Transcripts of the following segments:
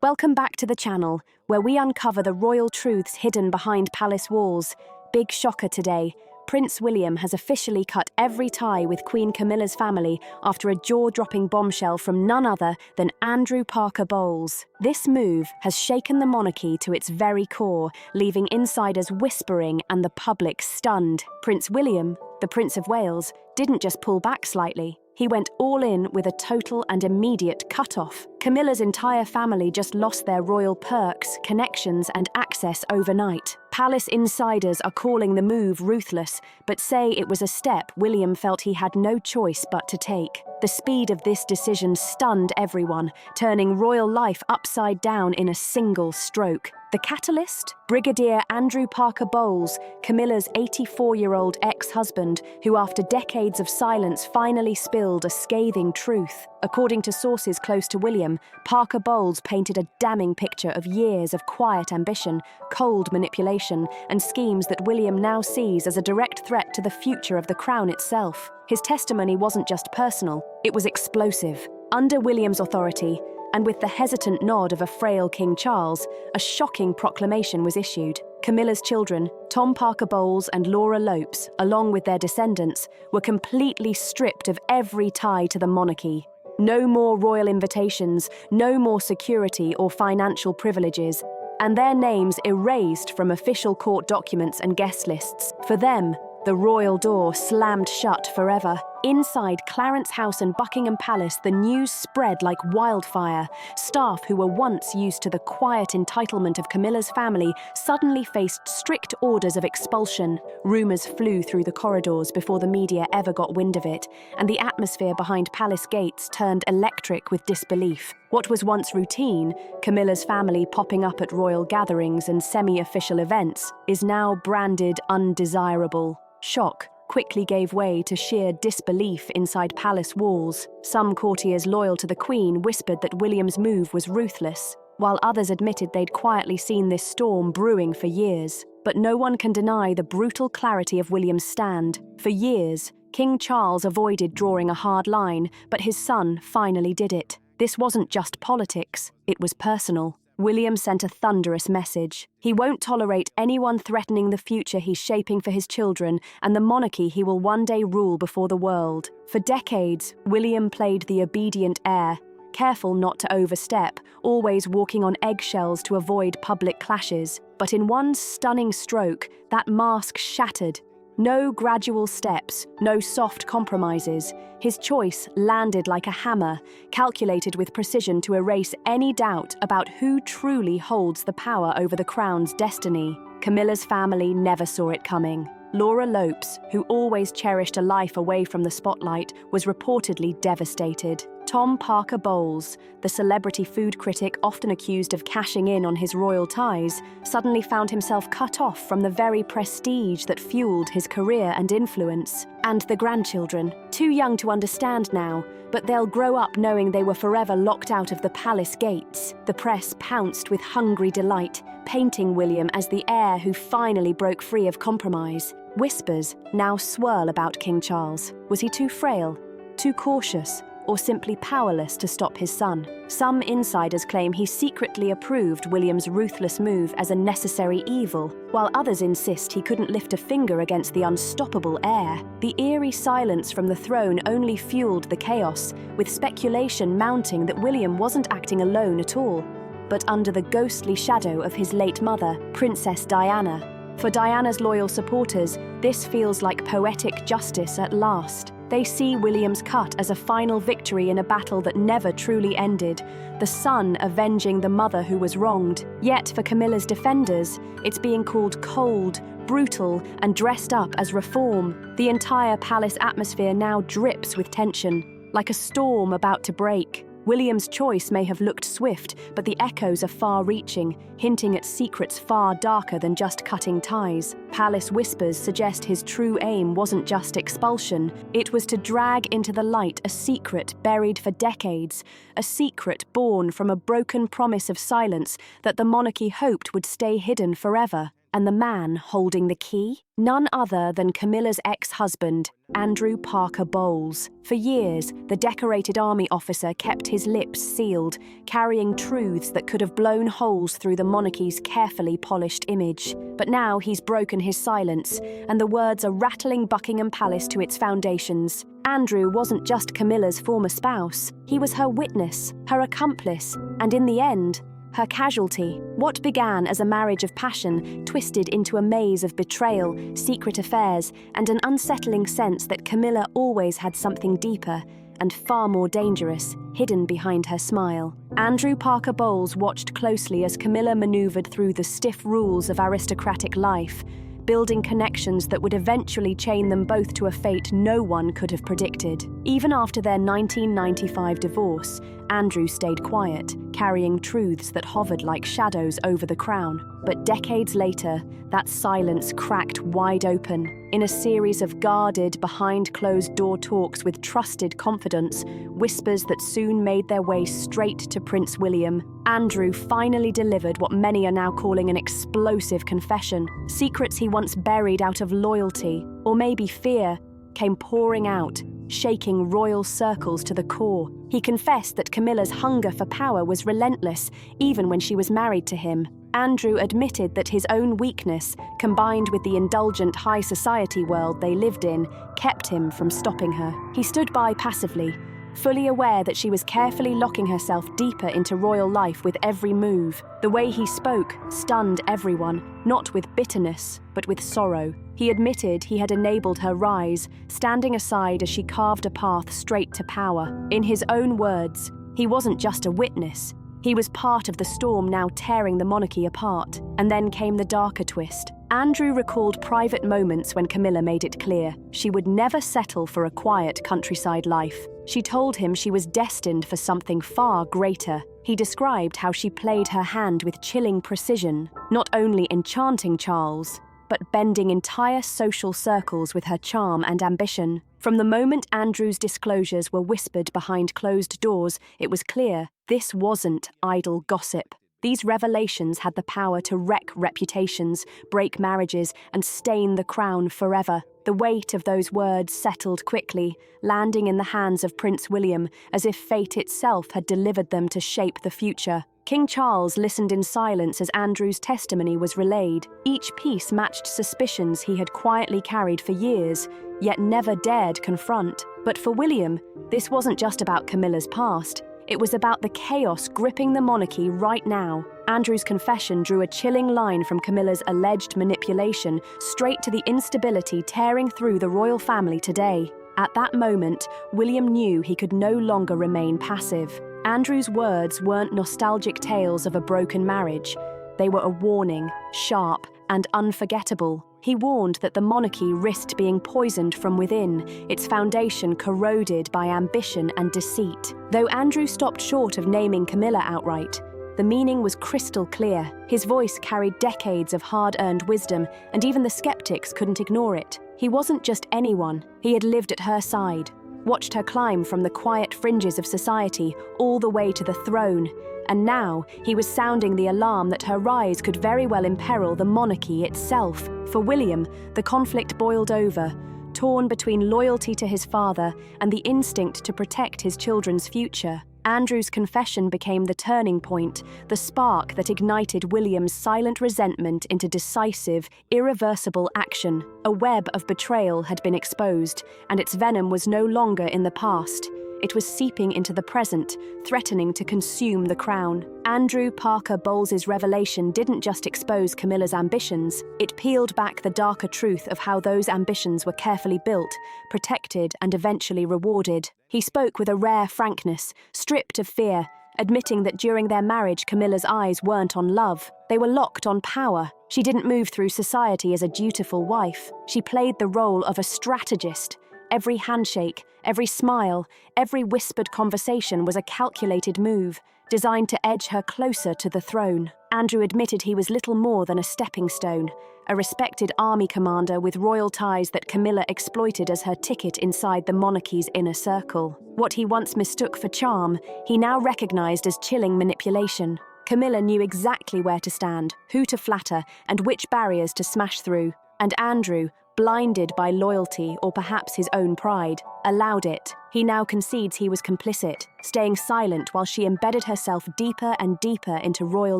Welcome back to the channel, where we uncover the royal truths hidden behind palace walls. Big shocker today. Prince William has officially cut every tie with Queen Camilla's family after a jaw-dropping bombshell from none other than Andrew Parker Bowles. This move has shaken the monarchy to its very core, leaving insiders whispering and the public stunned. Prince William, the Prince of Wales, didn't just pull back slightly. He went all in with a total and immediate cut-off. Camilla's entire family just lost their royal perks, connections, and access overnight. Palace insiders are calling the move ruthless, but say it was a step William felt he had no choice but to take. The speed of this decision stunned everyone, turning royal life upside down in a single stroke. The catalyst? Brigadier Andrew Parker Bowles, Camilla's 84-year-old ex-husband, who after decades of silence finally spilled a scathing truth. According to sources close to William, Parker Bowles painted a damning picture of years of quiet ambition, cold manipulation, and schemes that William now sees as a direct threat to the future of the crown itself. His testimony wasn't just personal, it was explosive. Under William's authority, and with the hesitant nod of a frail King Charles, a shocking proclamation was issued. Camilla's children, Tom Parker Bowles and Laura Lopes, along with their descendants, were completely stripped of every tie to the monarchy. No more royal invitations, no more security or financial privileges, and their names erased from official court documents and guest lists. For them, the royal door slammed shut forever. Inside Clarence House and Buckingham Palace, the news spread like wildfire. Staff who were once used to the quiet entitlement of Camilla's family suddenly faced strict orders of expulsion. Rumours flew through the corridors before the media ever got wind of it, and the atmosphere behind palace gates turned electric with disbelief. What was once routine, Camilla's family popping up at royal gatherings and semi-official events, is now branded undesirable. Shock quickly gave way to sheer disbelief inside palace walls. Some courtiers loyal to the Queen whispered that William's move was ruthless, while others admitted they'd quietly seen this storm brewing for years. But no one can deny the brutal clarity of William's stand. For years, King Charles avoided drawing a hard line, but his son finally did it. This wasn't just politics, it was personal. William sent a thunderous message. He won't tolerate anyone threatening the future he's shaping for his children and the monarchy he will one day rule before the world. For decades, William played the obedient heir, careful not to overstep, always walking on eggshells to avoid public clashes. But in one stunning stroke, that mask shattered. No gradual steps, no soft compromises. His choice landed like a hammer, calculated with precision to erase any doubt about who truly holds the power over the crown's destiny. Camilla's family never saw it coming. Laura Lopes, who always cherished a life away from the spotlight, was reportedly devastated. Tom Parker Bowles, the celebrity food critic often accused of cashing in on his royal ties, suddenly found himself cut off from the very prestige that fueled his career and influence. And the grandchildren, too young to understand now, but they'll grow up knowing they were forever locked out of the palace gates. The press pounced with hungry delight, painting William as the heir who finally broke free of compromise. Whispers now swirl about King Charles. Was he too frail, too cautious, or simply powerless to stop his son? Some insiders claim he secretly approved William's ruthless move as a necessary evil, while others insist he couldn't lift a finger against the unstoppable heir. The eerie silence from the throne only fueled the chaos, with speculation mounting that William wasn't acting alone at all, but under the ghostly shadow of his late mother, Princess Diana. For Diana's loyal supporters, this feels like poetic justice at last. They see William's cut as a final victory in a battle that never truly ended, the son avenging the mother who was wronged. Yet for Camilla's defenders, it's being called cold, brutal, and dressed up as reform. The entire palace atmosphere now drips with tension, like a storm about to break. William's choice may have looked swift, but the echoes are far-reaching, hinting at secrets far darker than just cutting ties. Palace whispers suggest his true aim wasn't just expulsion, it was to drag into the light a secret buried for decades, a secret born from a broken promise of silence that the monarchy hoped would stay hidden forever. and the man holding the key? None other than Camilla's ex-husband, Andrew Parker Bowles. For years, the decorated army officer kept his lips sealed, carrying truths that could have blown holes through the monarchy's carefully polished image. But now he's broken his silence, and the words are rattling Buckingham Palace to its foundations. Andrew wasn't just Camilla's former spouse. He was her witness, her accomplice, and in the end, her casualty. What began as a marriage of passion twisted into a maze of betrayal, secret affairs, and an unsettling sense that Camilla always had something deeper and far more dangerous hidden behind her smile. Andrew Parker Bowles watched closely as Camilla maneuvered through the stiff rules of aristocratic life, building connections that would eventually chain them both to a fate no one could have predicted. Even after their 1995 divorce, Andrew stayed quiet, carrying truths that hovered like shadows over the crown. But decades later, that silence cracked wide open. In a series of guarded, behind-closed-door talks with trusted confidants, whispers that soon made their way straight to Prince William, Andrew finally delivered what many are now calling an explosive confession. Secrets he once buried out of loyalty, or maybe fear, came pouring out, shaking royal circles to the core. He confessed that Camilla's hunger for power was relentless, even when she was married to him. Andrew admitted that his own weakness, combined with the indulgent high society world they lived in, kept him from stopping her. He stood by passively, fully aware that she was carefully locking herself deeper into royal life with every move. The way he spoke stunned everyone, not with bitterness, but with sorrow. He admitted he had enabled her rise, standing aside as she carved a path straight to power. In his own words, he wasn't just a witness. He was part of the storm now tearing the monarchy apart. And then came the darker twist. Andrew recalled private moments when Camilla made it clear she would never settle for a quiet countryside life. She told him she was destined for something far greater. He described how she played her hand with chilling precision, not only enchanting Charles, but bending entire social circles with her charm and ambition. From the moment Andrew's disclosures were whispered behind closed doors, it was clear this wasn't idle gossip. These revelations had the power to wreck reputations, break marriages, and stain the crown forever. The weight of those words settled quickly, landing in the hands of Prince William, as if fate itself had delivered them to shape the future. King Charles listened in silence as Andrew's testimony was relayed. Each piece matched suspicions he had quietly carried for years, yet never dared confront. But for William, this wasn't just about Camilla's past. It was about the chaos gripping the monarchy right now. Andrew's confession drew a chilling line from Camilla's alleged manipulation straight to the instability tearing through the royal family today. At that moment, William knew he could no longer remain passive. Andrew's words weren't nostalgic tales of a broken marriage. They were a warning, sharp and unforgettable. He warned that the monarchy risked being poisoned from within, its foundation corroded by ambition and deceit. Though Andrew stopped short of naming Camilla outright, the meaning was crystal clear. His voice carried decades of hard-earned wisdom, and even the skeptics couldn't ignore it. He wasn't just anyone. He had lived at her side, watched her climb from the quiet fringes of society all the way to the throne, and now he was sounding the alarm that her rise could very well imperil the monarchy itself. For William, the conflict boiled over, torn between loyalty to his father and the instinct to protect his children's future. Andrew's confession became the turning point, the spark that ignited William's silent resentment into decisive, irreversible action. A web of betrayal had been exposed, and its venom was no longer in the past. It was seeping into the present, threatening to consume the crown. Andrew Parker Bowles's revelation didn't just expose Camilla's ambitions, it peeled back the darker truth of how those ambitions were carefully built, protected, and eventually rewarded. He spoke with a rare frankness, stripped of fear, admitting that during their marriage Camilla's eyes weren't on love. They were locked on power. She didn't move through society as a dutiful wife. She played the role of a strategist. Every handshake, every smile, every whispered conversation was a calculated move, designed to edge her closer to the throne. Andrew admitted he was little more than a stepping stone, a respected army commander with royal ties that Camilla exploited as her ticket inside the monarchy's inner circle. What he once mistook for charm, he now recognized as chilling manipulation. Camilla knew exactly where to stand, who to flatter, and which barriers to smash through. And Andrew, blinded by loyalty or perhaps his own pride, allowed it. He now concedes he was complicit, staying silent while she embedded herself deeper and deeper into royal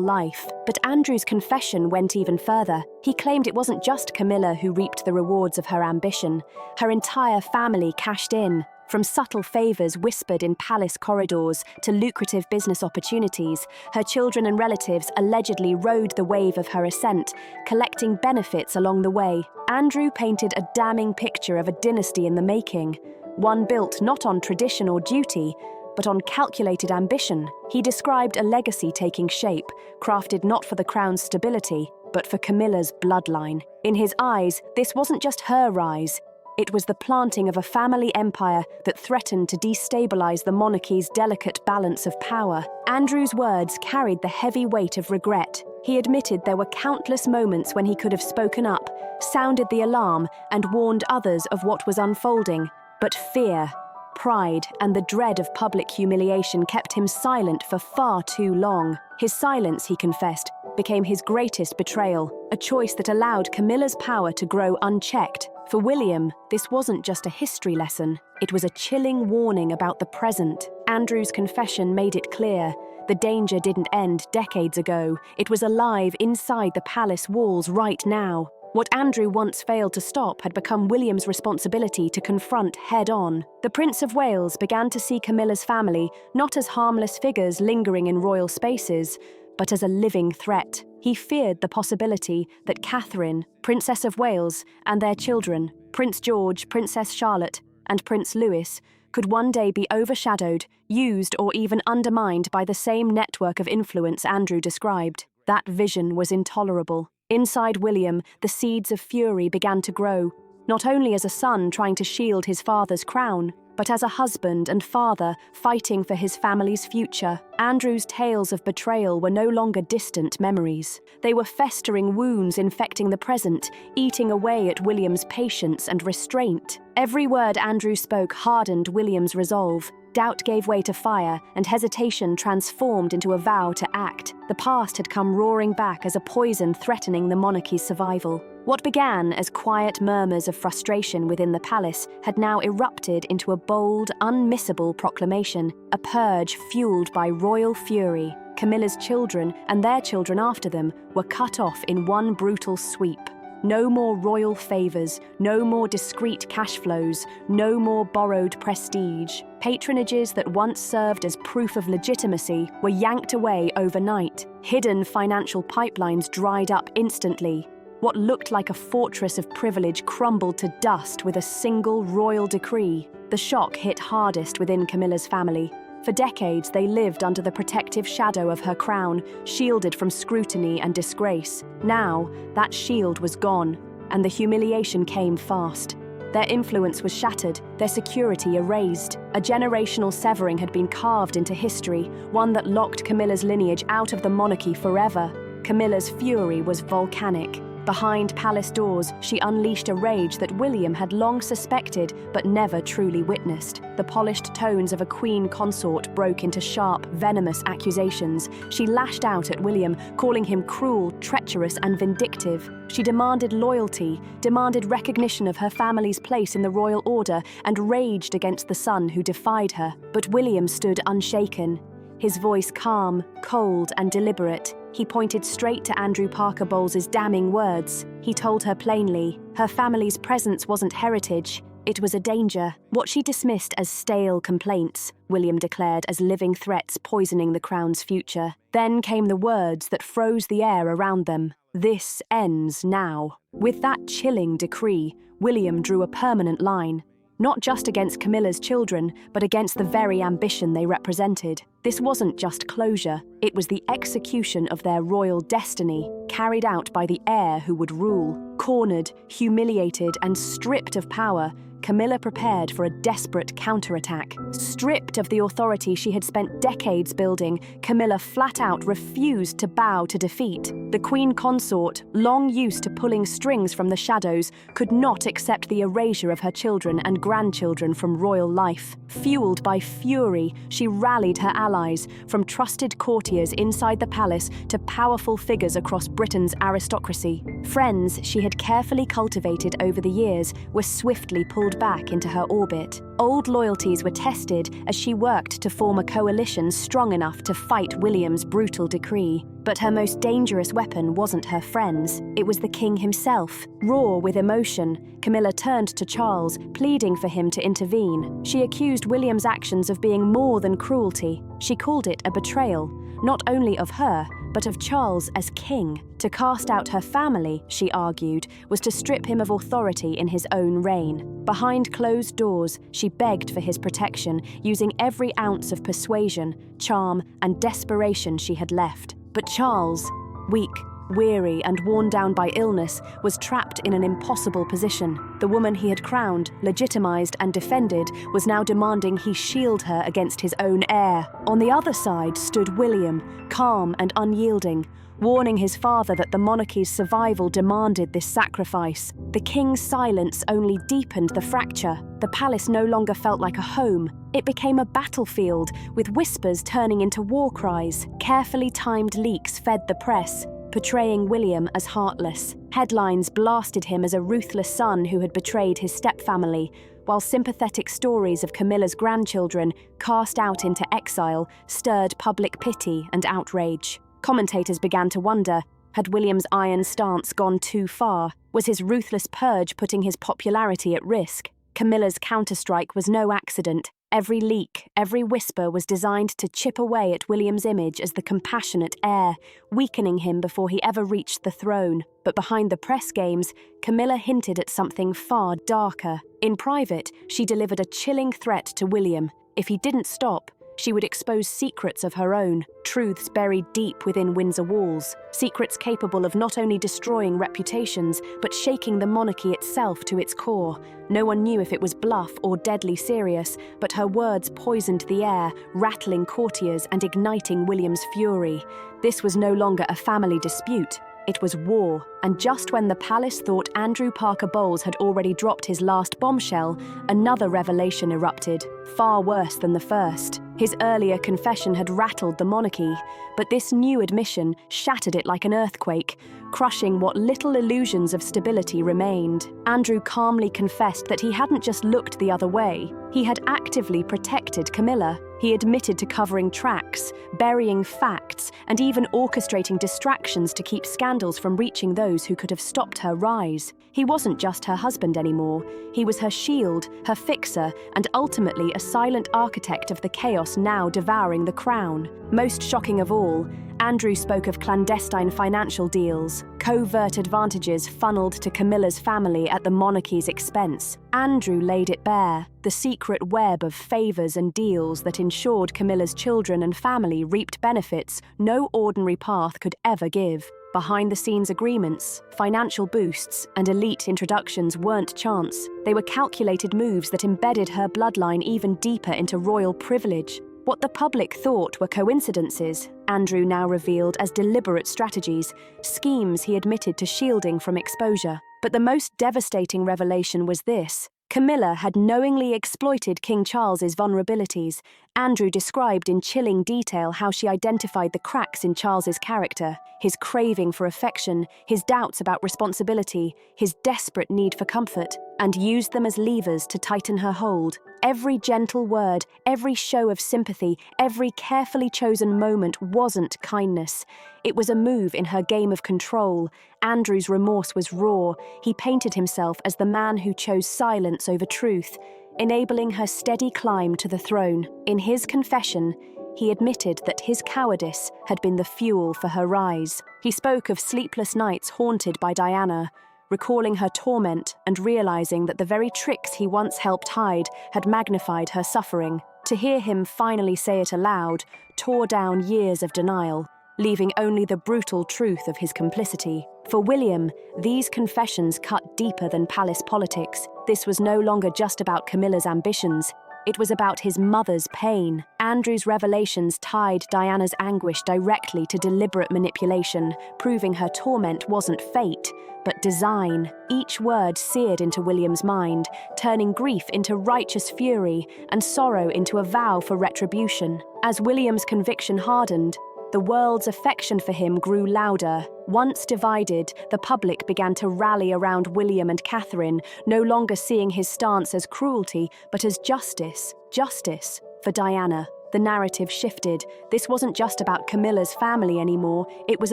life. But Andrew's confession went even further. He claimed it wasn't just Camilla who reaped the rewards of her ambition. Her entire family cashed in. From subtle favors whispered in palace corridors to lucrative business opportunities, her children and relatives allegedly rode the wave of her ascent, collecting benefits along the way. Andrew painted a damning picture of a dynasty in the making, one built not on tradition or duty, but on calculated ambition. He described a legacy taking shape, crafted not for the crown's stability, but for Camilla's bloodline. In his eyes, this wasn't just her rise. It was the planting of a family empire that threatened to destabilize the monarchy's delicate balance of power. Andrew's words carried the heavy weight of regret. He admitted there were countless moments when he could have spoken up, sounded the alarm, and warned others of what was unfolding. But fear, pride, and the dread of public humiliation kept him silent for far too long. His silence, he confessed, became his greatest betrayal, a choice that allowed Camilla's power to grow unchecked. For William, this wasn't just a history lesson, it was a chilling warning about the present. Andrew's confession made it clear. The danger didn't end decades ago, it was alive inside the palace walls right now. What Andrew once failed to stop had become William's responsibility to confront head-on. The Prince of Wales began to see Camilla's family not as harmless figures lingering in royal spaces, but as a living threat. He feared the possibility that Catherine, Princess of Wales, and their children, Prince George, Princess Charlotte, and Prince Louis, could one day be overshadowed, used, or even undermined by the same network of influence Andrew described. That vision was intolerable. Inside William, the seeds of fury began to grow, not only as a son trying to shield his father's crown, but as a husband and father fighting for his family's future. Andrew's tales of betrayal were no longer distant memories. They were festering wounds infecting the present, eating away at William's patience and restraint. Every word Andrew spoke hardened William's resolve. Doubt gave way to fire, and hesitation transformed into a vow to act. The past had come roaring back as a poison threatening the monarchy's survival. What began as quiet murmurs of frustration within the palace had now erupted into a bold, unmissable proclamation, a purge fueled by royal fury. Camilla's children, and their children after them, were cut off in one brutal sweep. No more royal favours, no more discreet cash flows, no more borrowed prestige. Patronages that once served as proof of legitimacy were yanked away overnight. Hidden financial pipelines dried up instantly. What looked like a fortress of privilege crumbled to dust with a single royal decree. The shock hit hardest within Camilla's family. For decades, they lived under the protective shadow of her crown, shielded from scrutiny and disgrace. Now, that shield was gone, and the humiliation came fast. Their influence was shattered, their security erased. A generational severing had been carved into history, one that locked Camilla's lineage out of the monarchy forever. Camilla's fury was volcanic. Behind palace doors, she unleashed a rage that William had long suspected but never truly witnessed. The polished tones of a queen consort broke into sharp, venomous accusations. She lashed out at William, calling him cruel, treacherous, and vindictive. She demanded loyalty, demanded recognition of her family's place in the royal order, and raged against the son who defied her. But William stood unshaken, his voice calm, cold, and deliberate. He pointed straight to Andrew Parker Bowles's damning words. He told her plainly, her family's presence wasn't heritage, it was a danger. What she dismissed as stale complaints, William declared as living threats poisoning the crown's future. Then came the words that froze the air around them. This ends now. With that chilling decree, William drew a permanent line. Not just against Camilla's children, but against the very ambition they represented. This wasn't just closure, it was the execution of their royal destiny, carried out by the heir who would rule. Cornered, humiliated, and stripped of power, Camilla prepared for a desperate counterattack. Stripped of the authority she had spent decades building, Camilla flat out refused to bow to defeat. The queen consort, long used to pulling strings from the shadows, could not accept the erasure of her children and grandchildren from royal life. Fueled by fury, she rallied her allies, from trusted courtiers inside the palace to powerful figures across Britain's aristocracy. Friends she had carefully cultivated over the years were swiftly pulled back into her orbit. Old loyalties were tested as she worked to form a coalition strong enough to fight William's brutal decree. But her most dangerous weapon wasn't her friends, it was the king himself. Raw with emotion, Camilla turned to Charles, pleading for him to intervene. She accused William's actions of being more than cruelty. She called it a betrayal, not only of her, but of Charles as king. To cast out her family, she argued, was to strip him of authority in his own reign. Behind closed doors, she begged for his protection, using every ounce of persuasion, charm, and desperation she had left. But Charles, weak, weary, and worn down by illness, was trapped in an impossible position. The woman he had crowned, legitimized, and defended was now demanding he shield her against his own heir. On the other side stood William, calm and unyielding, warning his father that the monarchy's survival demanded this sacrifice. The king's silence only deepened the fracture. The palace no longer felt like a home. It became a battlefield, with whispers turning into war cries. Carefully timed leaks fed the press, portraying William as heartless. Headlines blasted him as a ruthless son who had betrayed his stepfamily, while sympathetic stories of Camilla's grandchildren, cast out into exile, stirred public pity and outrage. Commentators began to wonder, had William's iron stance gone too far? Was his ruthless purge putting his popularity at risk? Camilla's counterstrike was no accident. Every leak, every whisper was designed to chip away at William's image as the compassionate heir, weakening him before he ever reached the throne. But behind the press games, Camilla hinted at something far darker. In private, she delivered a chilling threat to William. If he didn't stop, she would expose secrets of her own, truths buried deep within Windsor walls, secrets capable of not only destroying reputations, but shaking the monarchy itself to its core. No one knew if it was bluff or deadly serious, but her words poisoned the air, rattling courtiers and igniting William's fury. This was no longer a family dispute. It was war, and just when the palace thought Andrew Parker Bowles had already dropped his last bombshell, another revelation erupted, far worse than the first. His earlier confession had rattled the monarchy, but this new admission shattered it like an earthquake, crushing what little illusions of stability remained. Andrew calmly confessed that he hadn't just looked the other way, he had actively protected Camilla. He admitted to covering tracks, burying facts, and even orchestrating distractions to keep scandals from reaching those who could have stopped her rise. He wasn't just her husband anymore. He was her shield, her fixer, and ultimately a silent architect of the chaos now devouring the crown. Most shocking of all, Andrew spoke of clandestine financial deals, covert advantages funneled to Camilla's family at the monarchy's expense. Andrew laid it bare, the secret web of favours and deals that ensured Camilla's children and family reaped benefits no ordinary path could ever give. Behind-the-scenes agreements, financial boosts, and elite introductions weren't chance. They were calculated moves that embedded her bloodline even deeper into royal privilege. What the public thought were coincidences, Andrew now revealed as deliberate strategies, schemes he admitted to shielding from exposure. But the most devastating revelation was this. Camilla had knowingly exploited King Charles's vulnerabilities. Andrew described in chilling detail how she identified the cracks in Charles's character, his craving for affection, his doubts about responsibility, his desperate need for comfort, and used them as levers to tighten her hold. Every gentle word, every show of sympathy, every carefully chosen moment wasn't kindness. It was a move in her game of control. Andrew's remorse was raw. He painted himself as the man who chose silence over truth, enabling her steady climb to the throne. In his confession, he admitted that his cowardice had been the fuel for her rise. He spoke of sleepless nights haunted by Diana, recalling her torment and realizing that the very tricks he once helped hide had magnified her suffering. To hear him finally say it aloud tore down years of denial, leaving only the brutal truth of his complicity. For William, these confessions cut deeper than palace politics. This was no longer just about Camilla's ambitions. It was about his mother's pain. Andrew's revelations tied Diana's anguish directly to deliberate manipulation, proving her torment wasn't fate, but design. Each word seared into William's mind, turning grief into righteous fury and sorrow into a vow for retribution. As William's conviction hardened, the world's affection for him grew louder. Once divided, the public began to rally around William and Catherine, no longer seeing his stance as cruelty, but as justice. Justice for Diana. The narrative shifted. This wasn't just about Camilla's family anymore. It was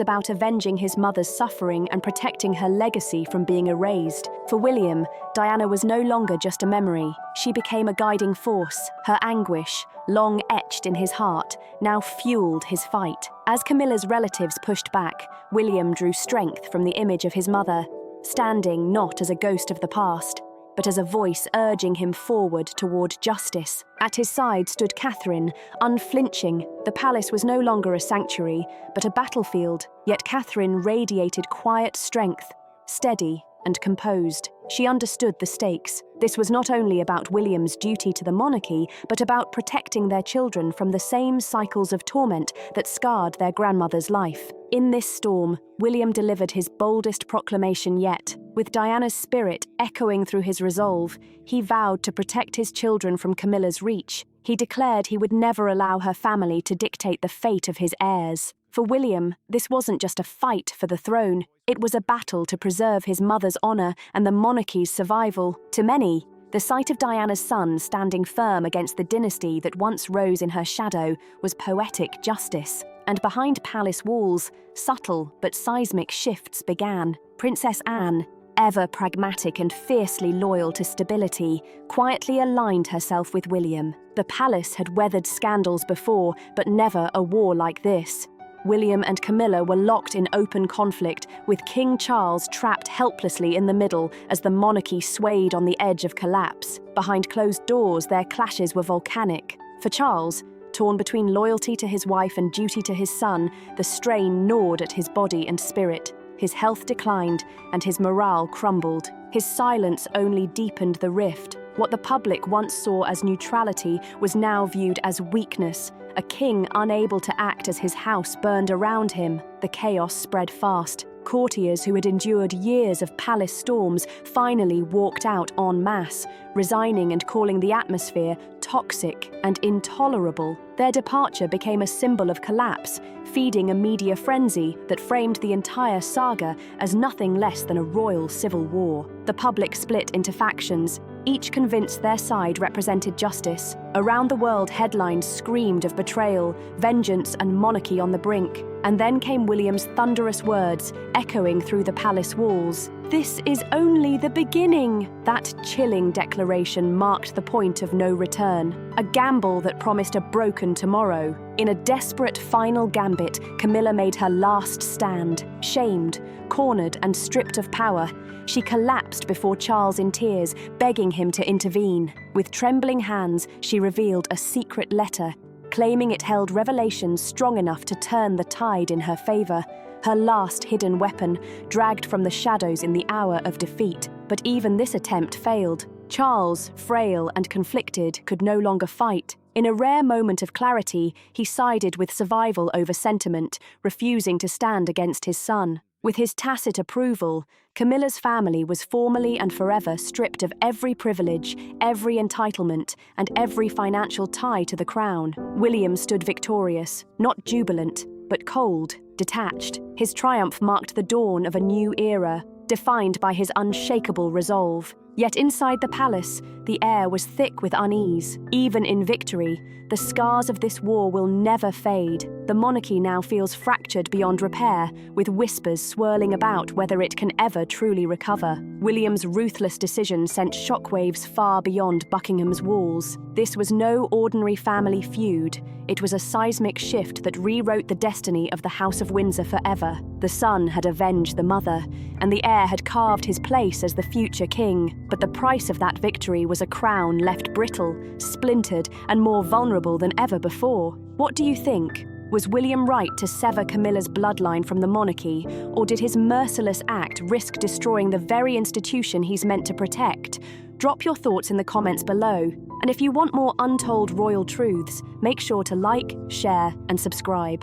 about avenging his mother's suffering and protecting her legacy from being erased. For William, Diana was no longer just a memory. She became a guiding force. Her anguish, long etched in his heart, now fueled his fight. As Camilla's relatives pushed back, William drew strength from the image of his mother, standing not as a ghost of the past, but as a voice urging him forward toward justice. At his side stood Catherine, unflinching. The palace was no longer a sanctuary, but a battlefield, yet Catherine radiated quiet strength, steady and composed. She understood the stakes. This was not only about William's duty to the monarchy, but about protecting their children from the same cycles of torment that scarred their grandmother's life. In this storm, William delivered his boldest proclamation yet. With Diana's spirit echoing through his resolve, he vowed to protect his children from Camilla's reach. He declared he would never allow her family to dictate the fate of his heirs. For William, this wasn't just a fight for the throne. It was a battle to preserve his mother's honor and the monarchy's survival. To many, the sight of Diana's son standing firm against the dynasty that once rose in her shadow was poetic justice. And behind palace walls, subtle but seismic shifts began. Princess Anne, ever pragmatic and fiercely loyal to stability, quietly aligned herself with William. The palace had weathered scandals before, but never a war like this. William and Camilla were locked in open conflict, with King Charles trapped helplessly in the middle as the monarchy swayed on the edge of collapse. Behind closed doors, their clashes were volcanic. For Charles, torn between loyalty to his wife and duty to his son, the strain gnawed at his body and spirit. His health declined, and his morale crumbled. His silence only deepened the rift. What the public once saw as neutrality was now viewed as weakness, a king unable to act as his house burned around him. The chaos spread fast. Courtiers who had endured years of palace storms finally walked out en masse, resigning and calling the atmosphere toxic and intolerable. Their departure became a symbol of collapse, feeding a media frenzy that framed the entire saga as nothing less than a royal civil war. The public split into factions, each convinced their side represented justice. Around the world, headlines screamed of betrayal, vengeance, and monarchy on the brink. And then came William's thunderous words, echoing through the palace walls. "This is only the beginning." That chilling declaration marked the point of no return, a gamble that promised a broken tomorrow. In a desperate final gambit, Camilla made her last stand. Shamed, cornered, and stripped of power, she collapsed before Charles in tears, begging him to intervene. With trembling hands, she revealed a secret letter, claiming it held revelations strong enough to turn the tide in her favor. Her last hidden weapon, dragged from the shadows in the hour of defeat. But even this attempt failed. Charles, frail and conflicted, could no longer fight. In a rare moment of clarity, he sided with survival over sentiment, refusing to stand against his son. With his tacit approval, Camilla's family was formally and forever stripped of every privilege, every entitlement, and every financial tie to the crown. William stood victorious, not jubilant, but cold, detached. His triumph marked the dawn of a new era, defined by his unshakable resolve. Yet inside the palace, the air was thick with unease. Even in victory, the scars of this war will never fade. The monarchy now feels fractured beyond repair, with whispers swirling about whether it can ever truly recover. William's ruthless decision sent shockwaves far beyond Buckingham's walls. This was no ordinary family feud. It was a seismic shift that rewrote the destiny of the House of Windsor forever. The son had avenged the mother, and the heir had carved his place as the future king. But the price of that victory was a crown left brittle, splintered, and more vulnerable than ever before. What do you think? Was William right to sever Camilla's bloodline from the monarchy, or did his merciless act risk destroying the very institution he's meant to protect? Drop your thoughts in the comments below, and if you want more untold royal truths, make sure to like, share, and subscribe.